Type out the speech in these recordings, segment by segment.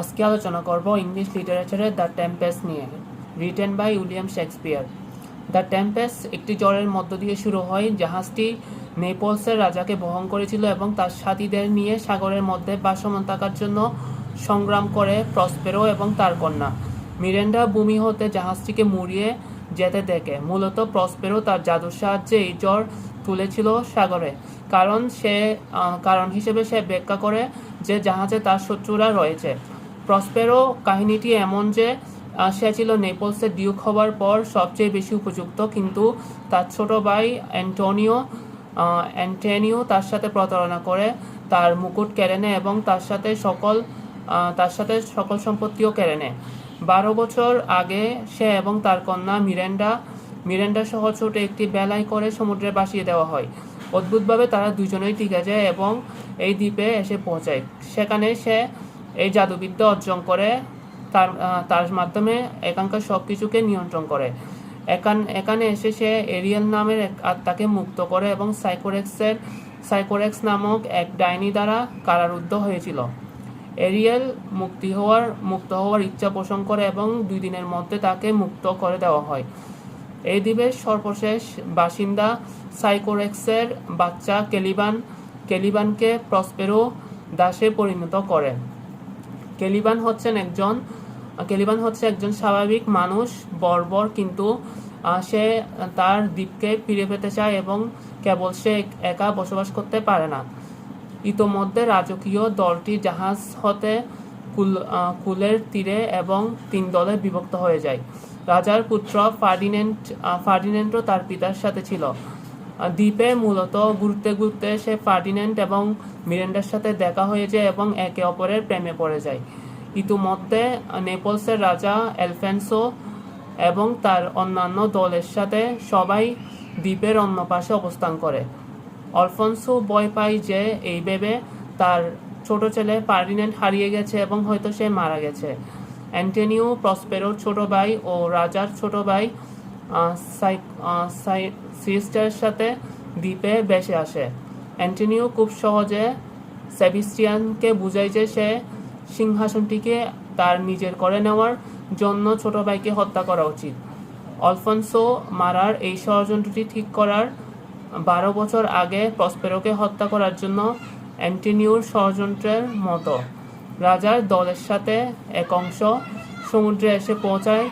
আজকে আলোচনা করব ইংলিশ লিটারেচারের দ্য টেম্পেস্ট নিয়ে, written by William Shakespeare. The Tempest একটি ঝড়ের মধ্য দিয়ে শুরু হয়। জাহাজটি নেপলসের রাজাকে বহন করেছিল এবং তার সাথীদের নিয়ে সাগরের মধ্যে ভাসমান থাকার জন্য সংগ্রাম করে প্রসপেরো এবং তার কন্যা মিরেন্ডা ভূমি হতে জাহাজটিকে মুড়িয়ে যেতে দেখে। মূলত প্রসপেরো তার জাদুর সাহায্যে এই ঝড় তুলেছিল সাগরে। কারণ হিসেবে সে ব্যাখ্যা করে যে জাহাজে তার শত্রুরা রয়েছে। প্রসপেরো কাহিনীটি এমন যে সে ছিল নেপলসের ডিউক হবার পর সবচেয়ে বেশি উপযুক্ত, কিন্তু তার ছোট ভাই অ্যান্টোনিও তার সাথে প্রতারণা করে তার মুকুট কেড়ে নেয় এবং তার সাথে সকল সম্পত্তিও কেড়ে নেয়। 12 বছর আগে সে এবং তার কন্যা মিরেন্ডা সহ ছোট একটি বেলায় করে সমুদ্রে ভাসিয়ে দেওয়া হয়। অদ্ভুতভাবে তারা দুজনেই টিকে যায় এবং এই দ্বীপে এসে পৌঁছায়। সেখানে সে এই জাদুবিদ্যা অর্জন করে তার মাধ্যমে এখানকার সব কিছুকে নিয়ন্ত্রণ করে। এখানে এসে সে এরিয়েল নামের এক আত্মাকে মুক্ত করে এবং সাইকোরেক্স নামক এক ডাইনি দ্বারা কারারুদ্ধ হয়েছিল। এরিয়েল মুক্ত হওয়ার ইচ্ছা পোষণ করে এবং 2 দিনের মধ্যে তাকে মুক্ত করে দেওয়া হয়। এই দ্বীপের সর্বশেষ বাসিন্দা সাইকোরেক্সের বাচ্চা কেলিবানকে প্রসপেরো দাসে পরিণত করে। কেলিবান হচ্ছে একজন স্বাভাবিক মানুষ, বর্বর, কিন্তু সে তার দ্বীপকে ফিরে পেতে চায় এবং কেবল সে একা বসবাস করতে পারে না। ইতোমধ্যে রাজকীয় দলটি জাহাজ হতে কুলের তীরে এবং 3 দলে বিভক্ত হয়ে যায়। রাজার পুত্র ফার্ডিনেন্ডও তার পিতার সাথে ছিল। দ্বীপে মূলত ঘুরতে সে ফার্ডিনেন্ড এবং মিরেন্ডার সাথে দেখা হয়ে যায় এবং একে অপরের প্রেমে পড়ে যায়। ইতিমধ্যে নেপলসের রাজা এলফেন্সো এবং তার অন্যান্য দলের সাথে সবাই দ্বীপের অন্য পাশে অবস্থান করে। আলফোন্সো ভয় পায় যে এই ভেবে তার ছোট ছেলে ফার্ডিনেন্ড হারিয়ে গেছে এবং হয়তো সে মারা গেছে। অ্যান্টোনিও প্রসপেরোর ছোট ভাই ও রাজার ছোট ভাই সিস্টারের সাথে দ্বীপে ভেসে আসে। অ্যান্টোনিও খুব সহজে সেবাস্টিয়ানকে বুঝায় যে সে সিংহাসনটিকে তার নিজের করে নেওয়ার জন্য ছোট ভাইকে হত্যা করা উচিত। আলফোন্সো মারার এই ষড়যন্ত্রটি ঠিক করার 12 বছর আগে প্রসপেরোকে হত্যা করার জন্য অ্যান্টোনিওর ষড়যন্ত্রের মতো রাজার দলের সাথে এক অংশ সমুদ্রে এসে পৌঁছায়,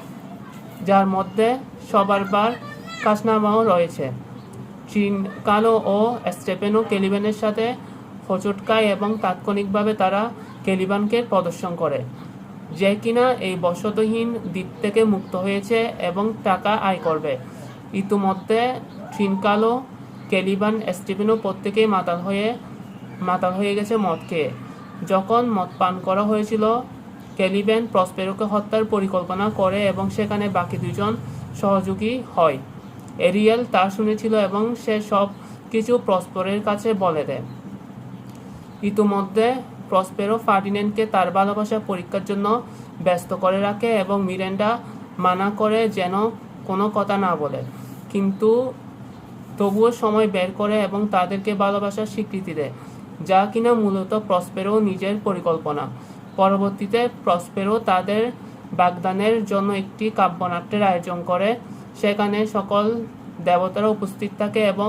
যার মধ্যে সবার কাসনামাও রয়েছে। ট্রিনকালো ও স্টেফেনো কেলিবানের সাথে হোঁচট খায় এবং তাৎক্ষণিকভাবে তারা কেলিবানকে প্রদর্শন করে, যে কিনা এই বসতহীন দ্বীপ থেকে মুক্ত হয়েছে এবং টাকা আয় করবে। ইতিমধ্যে ট্রিনকালো, কেলিবান, স্টেফেনো প্রত্যেকেই মাতাল হয়ে গেছে মদ খেয়ে। যখন মদ পান করা হয়েছিল, কেলিবান প্রসপেরোকে হত্যার পরিকল্পনা করে এবং সেখানে বাকি 2 জন সহযোগী হয়। এরিয়েল তা শুনেছিল এবং সে সব কিছু প্রসপেরোর কাছে বলে দেয়। ইতিমধ্যে প্রসপেরো ফার্ডিনেন্ডকে তার ভালোবাসা পরীক্ষার জন্য ব্যস্ত করে রাখে এবং মিরেন্ডা মানা করে যেন কোনো কথা না বলে, কিন্তু তবুও সময় বের করে এবং তাদেরকে ভালোবাসার স্বীকৃতি দেয়, যা কিনা মূলত প্রসপেরো নিজের পরিকল্পনা। পরবর্তীতে প্রসপেরো তাদের বাগদানের জন্য একটি কাব্যনাট্যের আয়োজন করে। সেখানে সকল দেবতারা উপস্থিত থাকে এবং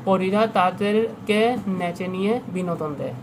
পরীরা তাদেরকে নেচে নিয়ে বিনোদন দেয়।